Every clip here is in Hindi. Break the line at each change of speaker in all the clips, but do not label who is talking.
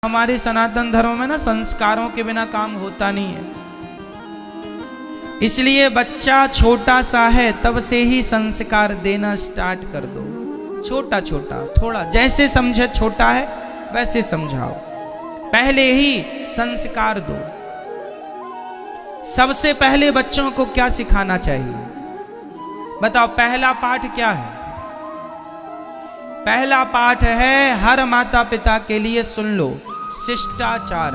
हमारे सनातन धर्म में ना संस्कारों के बिना काम होता नहीं है। इसलिए बच्चा छोटा सा है तब से ही संस्कार देना स्टार्ट कर दो। छोटा छोटा थोड़ा, जैसे समझे छोटा है वैसे समझाओ, पहले ही संस्कार दो। सबसे पहले बच्चों को क्या सिखाना चाहिए बताओ? पहला पाठ क्या है? पहला पाठ है, हर माता पिता के लिए सुन लो, शिष्टाचार।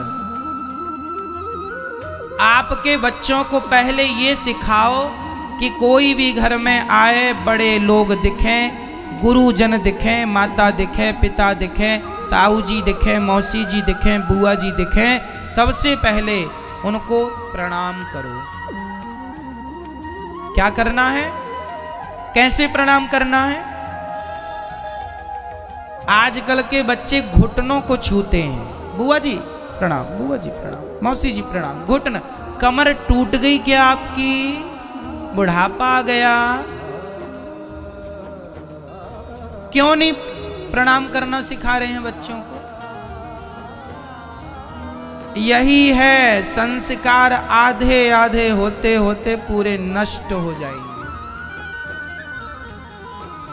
आपके बच्चों को पहले ये सिखाओ कि कोई भी घर में आए, बड़े लोग दिखें, गुरुजन दिखें, माता दिखें, पिता दिखें, ताऊ जी दिखें, मौसी जी दिखें, बुआ जी दिखें, सबसे पहले उनको प्रणाम करो। क्या करना है? कैसे प्रणाम करना है? आजकल के बच्चे घुटनों को छूते हैं। बुआ जी प्रणाम, बुआ जी प्रणाम, मौसी जी प्रणाम। घुटन, कमर टूट गई क्या आपकी? बुढ़ापा आ गया? क्यों नहीं प्रणाम करना सिखा रहे हैं बच्चों को? यही है, संस्कार आधे आधे होते होते पूरे नष्ट हो जाएंगे।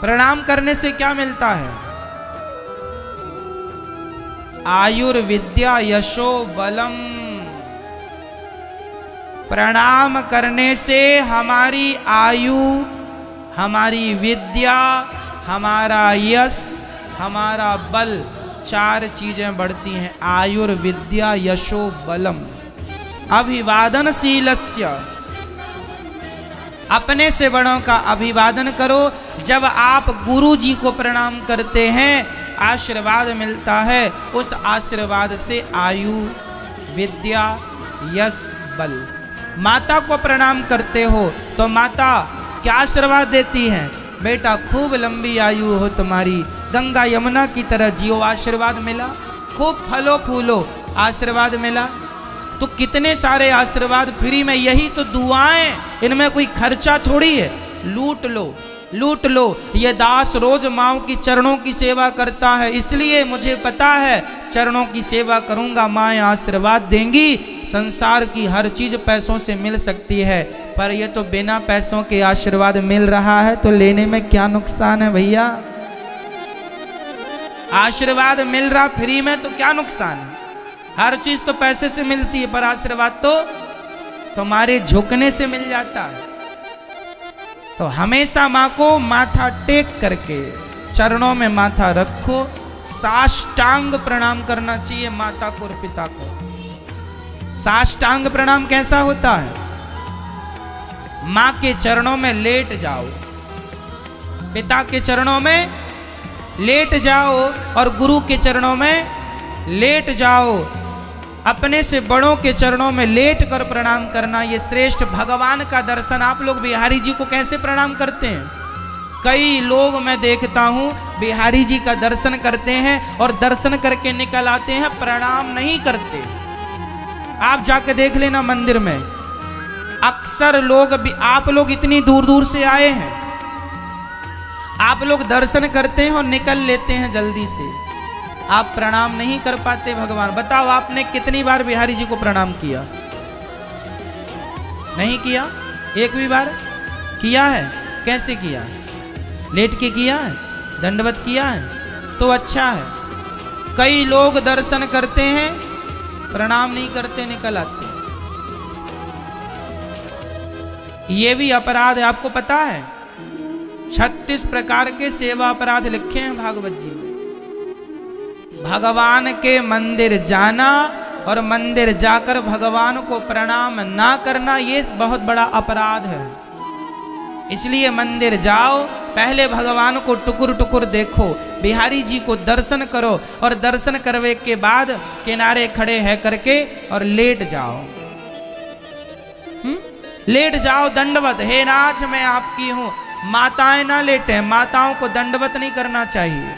प्रणाम करने से क्या मिलता है? आयुर्विद्या यशो बलम। प्रणाम करने से हमारी आयु, हमारी विद्या, हमारा यश, हमारा बल, चार चीजें बढ़ती हैं। आयुर्विद्या यशो बलम। अभिवादनशीलस्य, अपने से बड़ों का अभिवादन करो। जब आप गुरु जी को प्रणाम करते हैं, आशीर्वाद मिलता है, उस आशीर्वाद से आयु, विद्या, यश, बल। माता को प्रणाम करते हो तो माता क्या आशीर्वाद देती हैं? बेटा खूब लंबी आयु हो तुम्हारी, गंगा यमुना की तरह जियो, आशीर्वाद मिला। खूब फलो फूलो, आशीर्वाद मिला। तो कितने सारे आशीर्वाद फ्री में, यही तो दुआएं, इनमें कोई खर्चा थोड़ी है। लूट लो, लूट लो। ये दास रोज माँ की चरणों की सेवा करता है, इसलिए मुझे पता है चरणों की सेवा करूंगा, माँ आशीर्वाद देंगी। संसार की हर चीज पैसों से मिल सकती है, पर ये तो बिना पैसों के आशीर्वाद मिल रहा है, तो लेने में क्या नुकसान है भैया? आशीर्वाद मिल रहा फ्री में तो क्या नुकसान है? हर चीज तो पैसे से मिलती है, पर आशीर्वाद तो तुम्हारे झुकने से मिल जाता है। तो हमेशा माँ को माथा टेक करके चरणों में माथा रखो। साष्टांग प्रणाम करना चाहिए माता को और पिता को। साष्टांग प्रणाम कैसा होता है? माँ के चरणों में लेट जाओ, पिता के चरणों में लेट जाओ और गुरु के चरणों में लेट जाओ। अपने से बड़ों के चरणों में लेट कर प्रणाम करना, ये श्रेष्ठ भगवान का दर्शन। आप लोग बिहारी जी को कैसे प्रणाम करते हैं? कई लोग मैं देखता हूँ बिहारी जी का दर्शन करते हैं और दर्शन करके निकल आते हैं, प्रणाम नहीं करते। आप जाके देख लेना मंदिर में, अक्सर लोग भी, आप लोग इतनी दूर दूर से आए हैं, आप लोग दर्शन करते हैं और निकल लेते हैं जल्दी से। आप प्रणाम नहीं कर पाते भगवान। बताओ आपने कितनी बार बिहारी जी को प्रणाम किया? नहीं किया? एक भी बार किया है? कैसे किया? लेट के किया है? दंडवत किया है? तो अच्छा है। कई लोग दर्शन करते हैं, प्रणाम नहीं करते, निकल आते हैं। ये भी अपराध है, आपको पता है? 36 प्रकार के सेवा अपराध लिखे हैं भागवत जी में। भगवान के मंदिर जाना और मंदिर जाकर भगवान को प्रणाम ना करना, ये बहुत बड़ा अपराध है। इसलिए मंदिर जाओ, पहले भगवान को टुकुर टुकुर देखो, बिहारी जी को दर्शन करो और दर्शन करने के बाद किनारे खड़े है करके और लेट जाओ। लेट जाओ, दंडवत। हे नाथ मैं आपकी हूं। माताएं ना लेटे, माताओं को दंडवत नहीं करना चाहिए।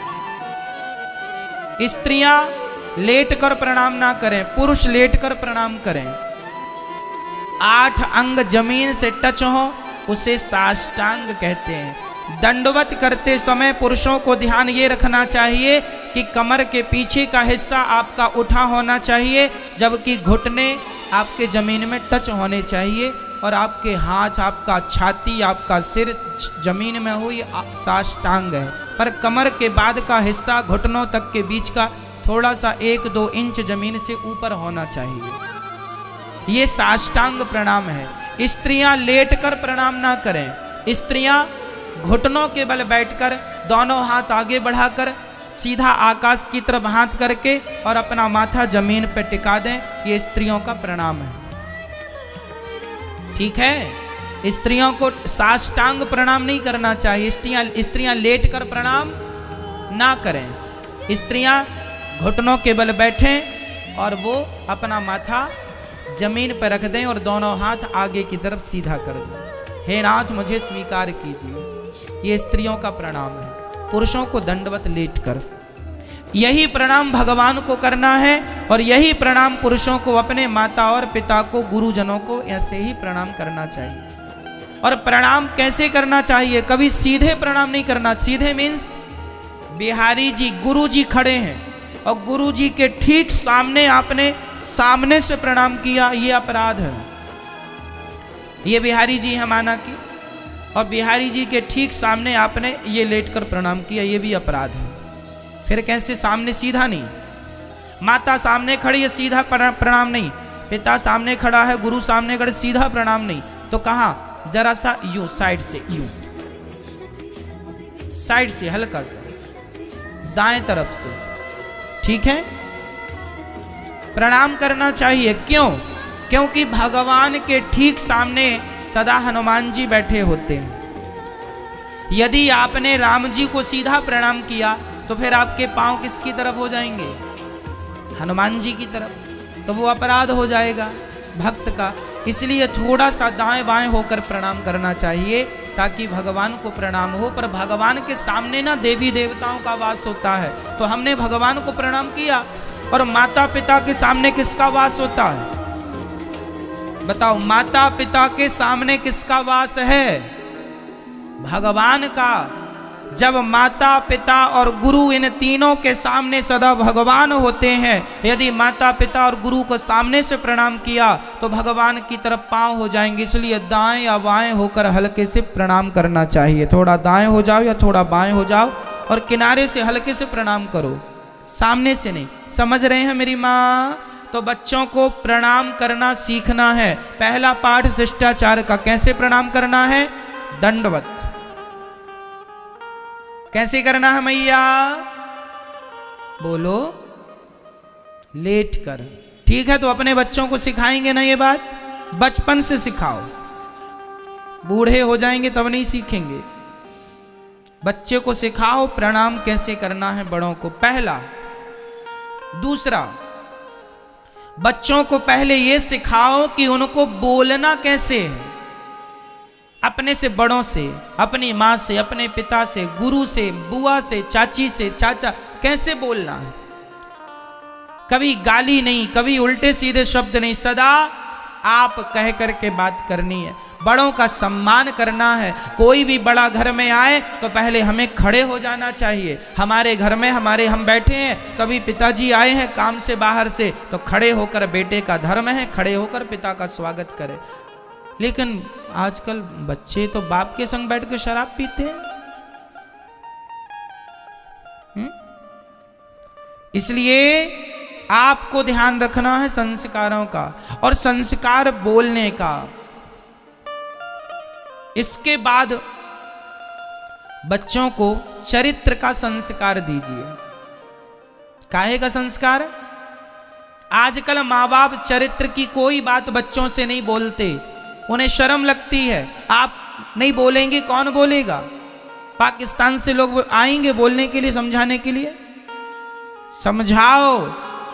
स्त्रियां लेट कर प्रणाम ना करें, पुरुष लेट कर प्रणाम करें। 8 अंग जमीन से टच हो उसे साष्टांग कहते हैं। दंडवत करते समय पुरुषों को ध्यान ये रखना चाहिए कि कमर के पीछे का हिस्सा आपका उठा होना चाहिए, जबकि घुटने आपके जमीन में टच होने चाहिए और आपके हाथ, आपका छाती, आपका सिर जमीन में हो, ये साष्टांग है। पर कमर के बाद का हिस्सा घुटनों तक के बीच का थोड़ा सा 1-2 इंच जमीन से ऊपर होना चाहिए। ये साष्टांग प्रणाम है। स्त्रियां लेटकर प्रणाम ना करें। स्त्रियां घुटनों के बल बैठकर दोनों हाथ आगे बढ़ाकर सीधा आकाश की तरफ हाथ करके और अपना माथा जमीन पर टिका दें। ये स्त्रियों का प्रणाम है। ठीक है, स्त्रियों को साष्टांग प्रणाम नहीं करना चाहिए। स्त्रियां लेटकर प्रणाम ना करें। स्त्रियां घुटनों के बल बैठें और वो अपना माथा जमीन पर रख दें और दोनों हाथ आगे की तरफ सीधा कर दें। हे नाथ, मुझे स्वीकार कीजिए। ये स्त्रियों का प्रणाम है। पुरुषों को दंडवत लेटकर यही प्रणाम भगवान को करना है और यही प्रणाम पुरुषों को अपने माता और पिता को, गुरुजनों को ऐसे ही प्रणाम करना चाहिए। और प्रणाम कैसे करना चाहिए? कभी सीधे प्रणाम नहीं करना। सीधे मीन्स बिहारी जी, गुरु जी खड़े हैं और गुरु जी के ठीक सामने आपने सामने से प्रणाम किया, ये अपराध है। ये बिहारी जी है माना कि, और बिहारी जी के ठीक सामने आपने ये लेटकर प्रणाम किया, ये भी अपराध है। फिर कैसे? सामने सीधा नहीं। माता सामने खड़ी है, सीधा प्रणाम नहीं। पिता सामने खड़ा है, गुरु सामने खड़े, सीधा प्रणाम नहीं। तो कहाँ? जरा सा यूं, साइड से, यूं साइड से, हल्का सा दाएं तरफ से। ठीक है, प्रणाम करना चाहिए। क्यों? क्योंकि भगवान के ठीक सामने सदा हनुमान जी बैठे होते हैं। यदि आपने राम जी को सीधा प्रणाम किया तो फिर आपके पांव किसकी तरफ हो जाएंगे? हनुमान जी की तरफ। तो वो अपराध हो जाएगा भक्त का। इसलिए थोड़ा सा दाएं बाएं होकर प्रणाम करना चाहिए ताकि भगवान को प्रणाम हो। पर भगवान के सामने ना देवी देवताओं का वास होता है, तो हमने भगवान को प्रणाम किया। और माता पिता के सामने किसका वास होता है? बताओ, माता पिता के सामने किसका वास है? भगवान का। जब माता पिता और गुरु इन तीनों के सामने सदा भगवान होते हैं, यदि माता पिता और गुरु को सामने से प्रणाम किया तो भगवान की तरफ पांव हो जाएंगे। इसलिए दाएं या बाएं होकर हल्के से प्रणाम करना चाहिए। थोड़ा दाएं हो जाओ या थोड़ा बाएं हो जाओ और किनारे से हल्के से प्रणाम करो, सामने से नहीं। समझ रहे हैं मेरी माँ? तो बच्चों को प्रणाम करना सीखना है। पहला पाठ शिष्टाचार का। कैसे प्रणाम करना है? दंडवत। कैसे करना है मैया? बोलो, लेट कर। ठीक है, तो अपने बच्चों को सिखाएंगे ना ये बात? बचपन से सिखाओ, बूढ़े हो जाएंगे तब नहीं सीखेंगे। बच्चे को सिखाओ प्रणाम कैसे करना है बड़ों को, पहला। दूसरा, बच्चों को पहले ये सिखाओ कि उनको बोलना कैसे है। अपने से बड़ों से, अपनी माँ से, अपने पिता से, गुरु से, बुआ से, चाची से, चाचा, कैसे बोलना है। कभी गाली नहीं, कभी उल्टे सीधे शब्द नहीं, सदा आप कह करके बात करनी है। बड़ों का सम्मान करना है। कोई भी बड़ा घर में आए तो पहले हमें खड़े हो जाना चाहिए। हमारे घर में हम बैठे हैं, कभी पिताजी आए हैं काम से बाहर से, तो खड़े होकर, बेटे का धर्म है खड़े होकर पिता का स्वागत करें। लेकिन आजकल बच्चे तो बाप के संग बैठ के शराब पीते हैं। इसलिए आपको ध्यान रखना है संस्कारों का और संस्कार बोलने का। इसके बाद बच्चों को चरित्र का संस्कार दीजिए। काहे का संस्कार? आजकल माँ बाप चरित्र की कोई बात बच्चों से नहीं बोलते, उन्हें शर्म लगती है। आप नहीं बोलेंगे कौन बोलेगा? पाकिस्तान से लोग आएंगे बोलने के लिए, समझाने के लिए। समझाओ,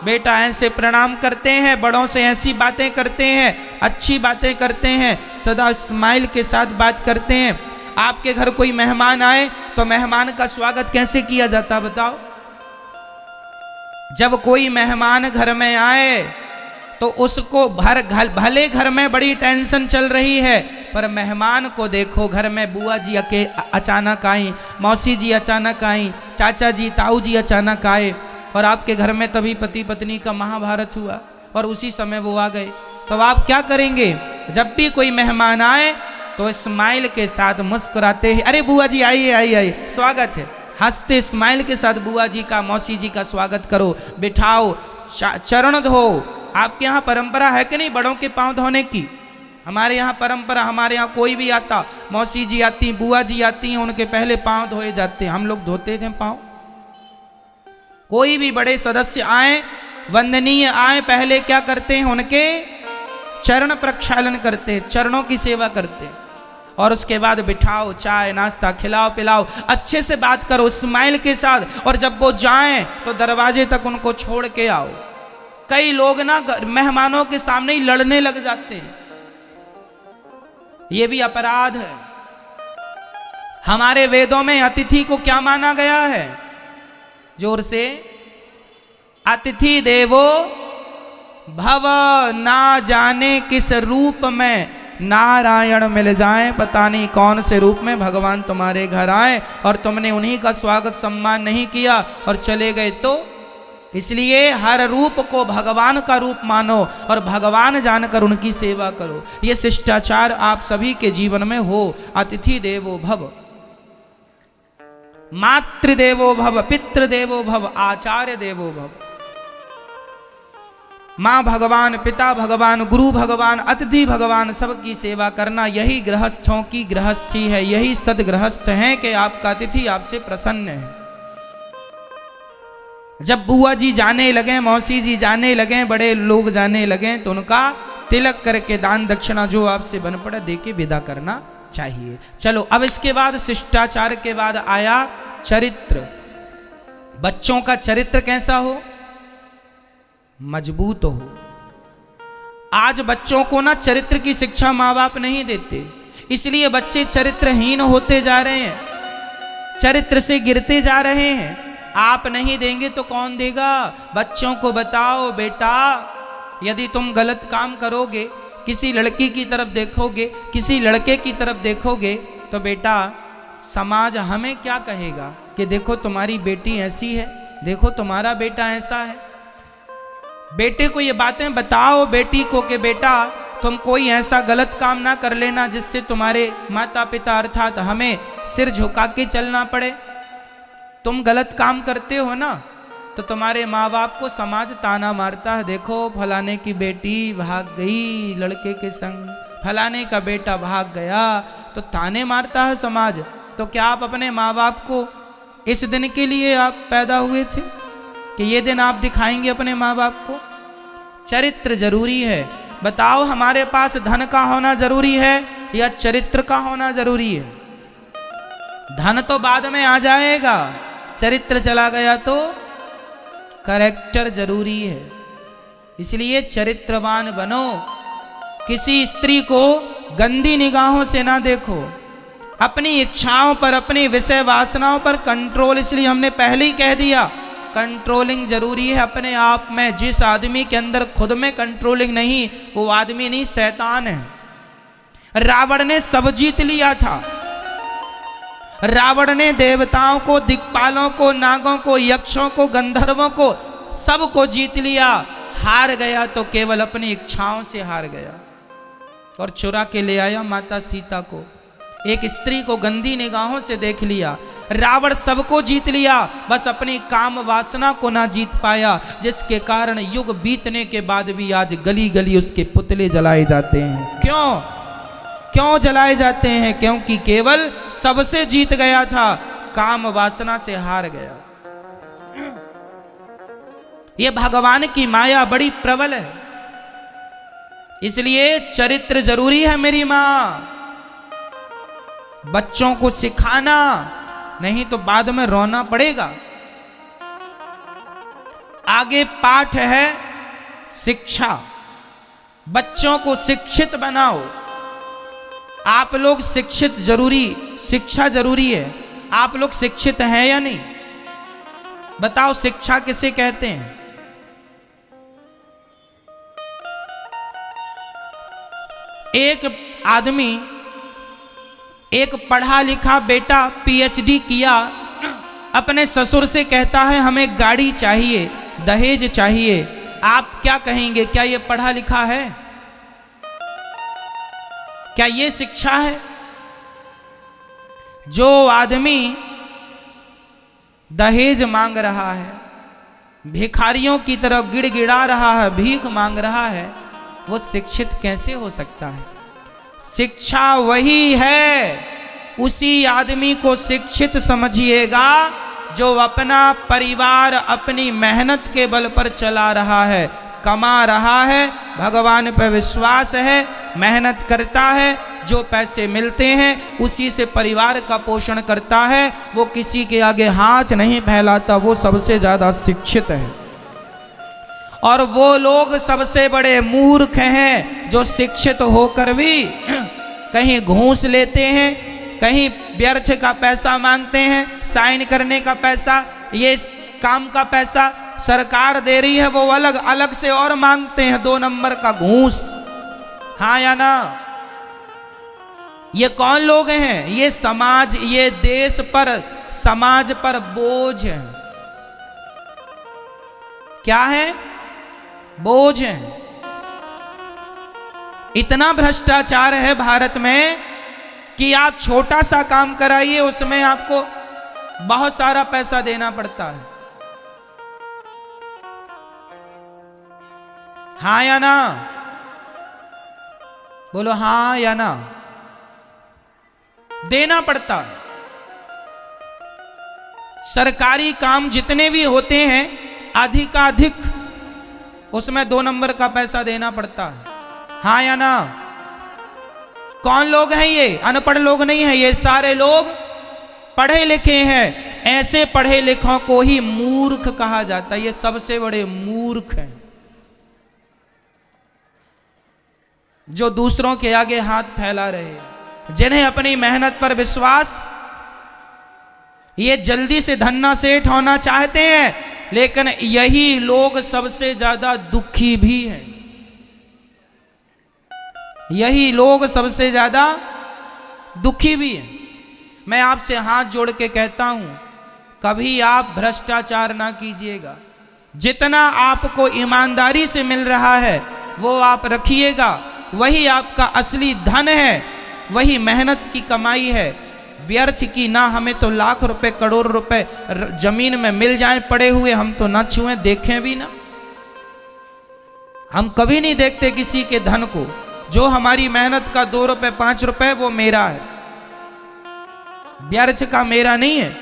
बेटा ऐसे प्रणाम करते हैं, बड़ों से ऐसी बातें करते हैं, अच्छी बातें करते हैं, सदा स्माइल के साथ बात करते हैं। आपके घर कोई मेहमान आए तो मेहमान का स्वागत कैसे किया जाता बताओ? जब कोई मेहमान घर में आए तो उसको भले घर में बड़ी टेंशन चल रही है, पर मेहमान को देखो, घर में बुआ जी अचानक आई, मौसी जी अचानक आई, चाचा जी ताऊ जी अचानक आए, और आपके घर में तभी पति पत्नी का महाभारत हुआ और उसी समय वो आ गए, तो आप क्या करेंगे? जब भी कोई मेहमान आए तो स्माइल के साथ मुस्कुराते ही, अरे बुआ जी आइए आइए आइए, स्वागत है, हंसते स्माइल के साथ बुआ जी का मौसी जी का स्वागत करो, बिठाओ, चरण धो। आपके यहाँ परंपरा है कि नहीं बड़ों के पांव धोने की? हमारे यहाँ परंपरा, हमारे यहाँ कोई भी आता, मौसी जी आती, बुआ जी आती हैं, उनके पहले पांव धोए जाते हैं। हम लोग धोते थे पांव। कोई भी बड़े सदस्य आए, वंदनीय आए, पहले क्या करते हैं? उनके चरण प्रक्षालन करते, चरणों की सेवा करते, और उसके बाद बिठाओ, चाय नाश्ता खिलाओ पिलाओ, अच्छे से बात करो स्माइल के साथ, और जब वो जाएं तो दरवाजे तक उनको छोड़ के आओ। कई लोग ना मेहमानों के सामने ही लड़ने लग जाते हैं, ये भी अपराध है। हमारे वेदों में अतिथि को क्या माना गया है? जोर से, अतिथि देवो भव। ना जाने किस रूप में नारायण मिल जाए, पता नहीं कौन से रूप में भगवान तुम्हारे घर आए और तुमने उन्हीं का स्वागत सम्मान नहीं किया और चले गए। तो इसलिए हर रूप को भगवान का रूप मानो और भगवान जानकर उनकी सेवा करो। ये शिष्टाचार आप सभी के जीवन में हो। अतिथि देवो भव, मातृदेवो भव, पितृदेवो भव, आचार्य देवो भव। माँ भगवान, पिता भगवान, गुरु भगवान, अतिथि भगवान, सबकी सेवा करना, यही गृहस्थों की गृहस्थी है, यही सदगृहस्थ हैं कि आपका अतिथि आपसे प्रसन्न है। जब बुआ जी जाने लगे, मौसी जी जाने लगे, बड़े लोग जाने लगे, तो उनका तिलक करके दान दक्षिणा जो आपसे बन पड़ा दे के विदा करना चाहिए। चलो अब इसके बाद शिष्टाचार के बाद आया चरित्र। बच्चों का चरित्र कैसा हो? मजबूत हो। आज बच्चों को ना चरित्र की शिक्षा माँ बाप नहीं देते, इसलिए बच्चे चरित्रहीन होते जा रहे हैं, चरित्र से गिरते जा रहे हैं। आप नहीं देंगे तो कौन देगा? बच्चों को बताओ, बेटा यदि तुम गलत काम करोगे, किसी लड़की की तरफ देखोगे, किसी लड़के की तरफ देखोगे, तो बेटा समाज हमें क्या कहेगा कि देखो तुम्हारी बेटी ऐसी है, देखो तुम्हारा बेटा ऐसा है। बेटे को ये बातें बताओ, बेटी को, कि बेटा तुम कोई ऐसा गलत काम ना कर लेना जिससे तुम्हारे माता पिता अर्थात हमें सिर झुका के चलना पड़े। तुम गलत काम करते हो ना तो तुम्हारे माँ बाप को समाज ताना मारता है, देखो फलाने की बेटी भाग गई लड़के के संग, फलाने का बेटा भाग गया, तो ताने मारता है समाज। तो क्या आप अपने माँ बाप को इस दिन के लिए आप पैदा हुए थे कि ये दिन आप दिखाएंगे अपने माँ बाप को? चरित्र जरूरी है। बताओ हमारे पास धन का होना जरूरी है या चरित्र का होना जरूरी है? धन तो बाद में आ जाएगा, चरित्र चला गया तो कैरेक्टर जरूरी है। इसलिए चरित्रवान बनो। किसी स्त्री को गंदी निगाहों से ना देखो। अपनी इच्छाओं पर, अपनी विषय वासनाओं पर कंट्रोल, इसलिए हमने पहले ही कह दिया कंट्रोलिंग जरूरी है अपने आप में। जिस आदमी के अंदर खुद में कंट्रोलिंग नहीं, वो आदमी नहीं, शैतान है। रावण ने सब जीत लिया था। रावण ने देवताओं को, दिक्पालों को, नागों को, यक्षों को, गंधर्वों को, सबको जीत लिया। हार गया तो केवल अपनी इच्छाओं से हार गया और चुरा के ले आया माता सीता को। एक स्त्री को गंदी निगाहों से देख लिया। रावण सबको जीत लिया, बस अपनी काम वासना को ना जीत पाया, जिसके कारण युग बीतने के बाद भी आज गली गली उसके पुतले जलाए जाते हैं। क्यों जलाए जाते हैं? क्योंकि केवल सबसे जीत गया था, काम वासना से हार गया। ये भगवान की माया बड़ी प्रबल है, इसलिए चरित्र जरूरी है मेरी मां। बच्चों को सिखाना, नहीं तो बाद में रोना पड़ेगा। आगे पाठ है शिक्षा। बच्चों को शिक्षित बनाओ। आप लोग शिक्षित जरूरी, शिक्षा जरूरी है। आप लोग शिक्षित हैं या नहीं? बताओ शिक्षा किसे कहते हैं? एक आदमी, एक पढ़ा लिखा बेटा पीएचडी किया, अपने ससुर से कहता है हमें गाड़ी चाहिए, दहेज चाहिए। आप क्या कहेंगे? क्या ये पढ़ा लिखा है? क्या ये शिक्षा है? जो आदमी दहेज मांग रहा है, भिखारियों की तरफ गिड़गिड़ा रहा है, भीख मांग रहा है, वो शिक्षित कैसे हो सकता है? शिक्षा वही है, उसी आदमी को शिक्षित समझिएगा जो अपना परिवार अपनी मेहनत के बल पर चला रहा है, कमा रहा है, भगवान पर विश्वास है, मेहनत करता है, जो पैसे मिलते हैं उसी से परिवार का पोषण करता है, वो किसी के आगे हाथ नहीं फैलाता, वो सबसे ज़्यादा शिक्षित है। और वो लोग सबसे बड़े मूर्ख हैं जो शिक्षित होकर भी कहीं घूस लेते हैं, कहीं व्यर्थ का पैसा मांगते हैं, साइन करने का पैसा, ये काम का पैसा सरकार दे रही है, वो अलग अलग से और मांगते हैं, 2 नंबर का घूस। हाँ या ना? ये कौन लोग हैं? ये समाज, ये देश पर, समाज पर बोझ है। क्या है? बोझ है। इतना भ्रष्टाचार है भारत में कि आप छोटा सा काम कराइए, उसमें आपको बहुत सारा पैसा देना पड़ता है। हाँ या ना? बोलो हाँ या ना? देना पड़ता है। सरकारी काम जितने भी होते हैं अधिकाधिक उसमें 2 नंबर का पैसा देना पड़ता है। हाँ या ना? कौन लोग हैं ये? अनपढ़ लोग नहीं हैं, ये सारे लोग पढ़े लिखे हैं। ऐसे पढ़े लिखों को ही मूर्ख कहा जाता है। ये सबसे बड़े मूर्ख हैं जो दूसरों के आगे हाथ फैला रहे हैं, जिन्हें अपनी मेहनत पर विश्वास, ये जल्दी से धन्ना सेठ होना चाहते हैं, लेकिन यही लोग सबसे ज्यादा दुखी भी हैं। यही लोग सबसे ज्यादा दुखी भी हैं। मैं आपसे हाथ जोड़ के कहता हूं, कभी आप भ्रष्टाचार ना कीजिएगा। जितना आपको ईमानदारी से मिल रहा है वो आप रखिएगा, वही आपका असली धन है, वही मेहनत की कमाई है। व्यर्थ की ना, हमें तो लाख रुपए करोड़ रुपए जमीन में मिल जाएं पड़े हुए, हम तो ना छुएं, देखें भी ना। हम कभी नहीं देखते किसी के धन को। जो हमारी मेहनत का 2 रुपए 5 रुपए वो मेरा है, व्यर्थ का मेरा नहीं है।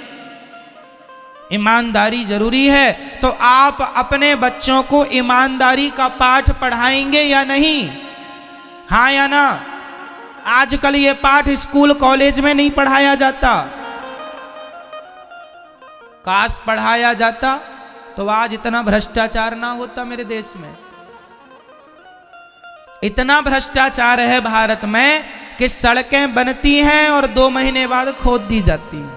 ईमानदारी जरूरी है। तो आप अपने बच्चों को ईमानदारी का पाठ पढ़ाएंगे या नहीं? हाँ या ना? आजकल ये पाठ स्कूल कॉलेज में नहीं पढ़ाया जाता। काश पढ़ाया जाता तो आज इतना भ्रष्टाचार ना होता मेरे देश में। इतना भ्रष्टाचार है भारत में कि सड़कें बनती हैं और 2 महीने बाद खोद दी जाती हैं।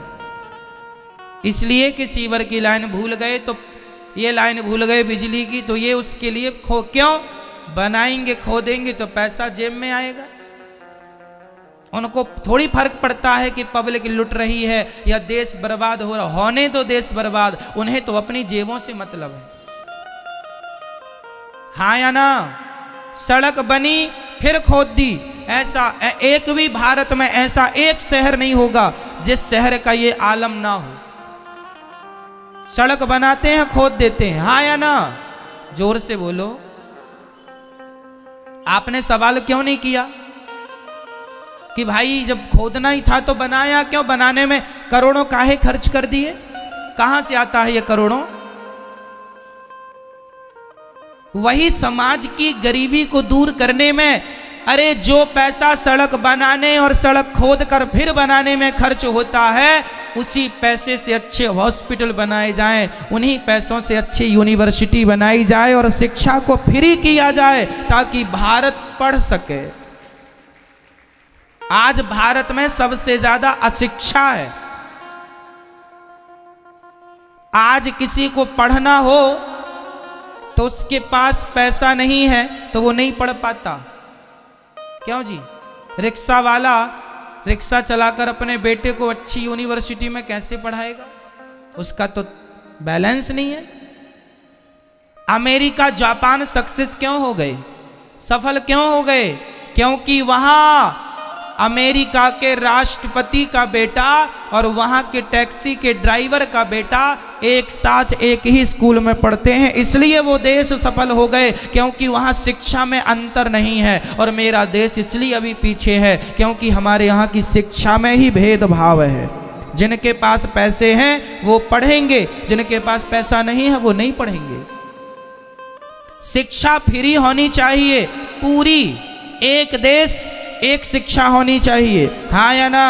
इसलिए कि सीवर की लाइन भूल गए तो ये लाइन भूल गए बिजली की, तो ये उसके लिए क्यों बनाएंगे, खोदेंगे तो पैसा जेब में आएगा। उनको थोड़ी फर्क पड़ता है कि पब्लिक लुट रही है या देश बर्बाद हो रहा। होने दो देश बर्बाद, उन्हें तो अपनी जेबों से मतलब है। हाँ या ना? सड़क बनी फिर खोद दी। ऐसा एक भी भारत में ऐसा एक शहर नहीं होगा जिस शहर का ये आलम ना हो। सड़क बनाते हैं, खोद देते हैं। हाँ या ना? जोर से बोलो। आपने सवाल क्यों नहीं किया कि भाई जब खोदना ही था तो बनाया क्यों? बनाने में करोड़ों काहे खर्च कर दिए? कहां से आता है ये करोड़ों? वही समाज की गरीबी को दूर करने में। अरे जो पैसा सड़क बनाने और सड़क खोद कर फिर बनाने में खर्च होता है, उसी पैसे से अच्छे हॉस्पिटल बनाए जाएं, उन्हीं पैसों से अच्छी यूनिवर्सिटी बनाई जाए और शिक्षा को फ्री किया जाए ताकि भारत पढ़ सके। आज भारत में सबसे ज्यादा अशिक्षा है। आज किसी को पढ़ना हो तो उसके पास पैसा नहीं है तो वो नहीं पढ़ पाता। क्यों जी? रिक्शा वाला रिक्शा चलाकर अपने बेटे को अच्छी यूनिवर्सिटी में कैसे पढ़ाएगा? उसका तो बैलेंस नहीं है। अमेरिका जापान सक्सेस क्यों हो गए, सफल क्यों हो गए? क्योंकि वहां अमेरिका के राष्ट्रपति का बेटा और वहां के टैक्सी के ड्राइवर का बेटा एक साथ एक ही स्कूल में पढ़ते हैं, इसलिए वो देश सफल हो गए, क्योंकि वहां शिक्षा में अंतर नहीं है। और मेरा देश इसलिए अभी पीछे है क्योंकि हमारे यहाँ की शिक्षा में ही भेदभाव है। जिनके पास पैसे हैं वो पढ़ेंगे, जिनके पास पैसा नहीं है वो नहीं पढ़ेंगे। शिक्षा फ्री होनी चाहिए पूरी, एक देश एक शिक्षा होनी चाहिए, हाँ या ना?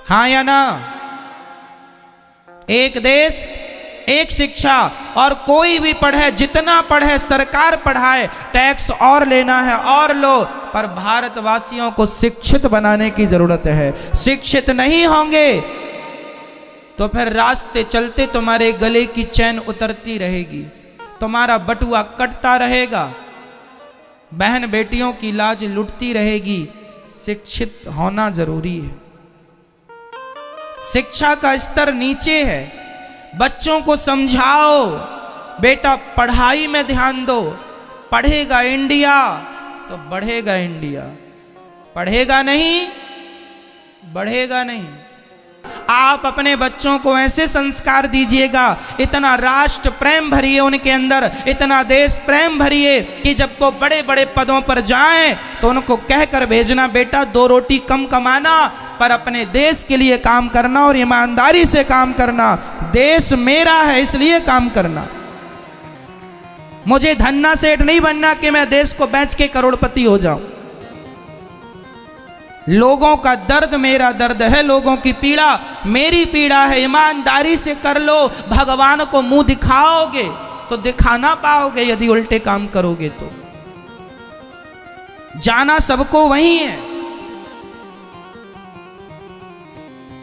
हाँ या ना? एक देश एक शिक्षा, और कोई भी पढ़े, जितना पढ़े सरकार पढ़ाए, टैक्स और लेना है और लो, पर भारतवासियों को शिक्षित बनाने की जरूरत है। शिक्षित नहीं होंगे तो फिर रास्ते चलते तुम्हारे गले की चैन उतरती रहेगी, तुम्हारा बटुआ कटता रहेगा, बहन बेटियों की लाज लुटती रहेगी। शिक्षित होना जरूरी है। शिक्षा का स्तर नीचे है। बच्चों को समझाओ, बेटा पढ़ाई में ध्यान दो, पढ़ेगा इंडिया तो बढ़ेगा इंडिया, पढ़ेगा नहीं बढ़ेगा नहीं। आप अपने बच्चों को ऐसे संस्कार दीजिएगा, इतना राष्ट्र प्रेम भरिए उनके अंदर, इतना देश प्रेम भरिए कि जब वो बड़े बड़े पदों पर जाएं तो उनको कहकर भेजना, बेटा 2 रोटी कम कमाना पर अपने देश के लिए काम करना और ईमानदारी से काम करना। देश मेरा है इसलिए काम करना। मुझे धन्ना सेठ नहीं बनना कि मैं देश को बेच के करोड़पति हो जाऊं। लोगों का दर्द मेरा दर्द है, लोगों की पीड़ा मेरी पीड़ा है। ईमानदारी से कर लो। भगवान को मुंह दिखाओगे तो दिखा ना पाओगे यदि उल्टे काम करोगे तो। जाना सबको वही है।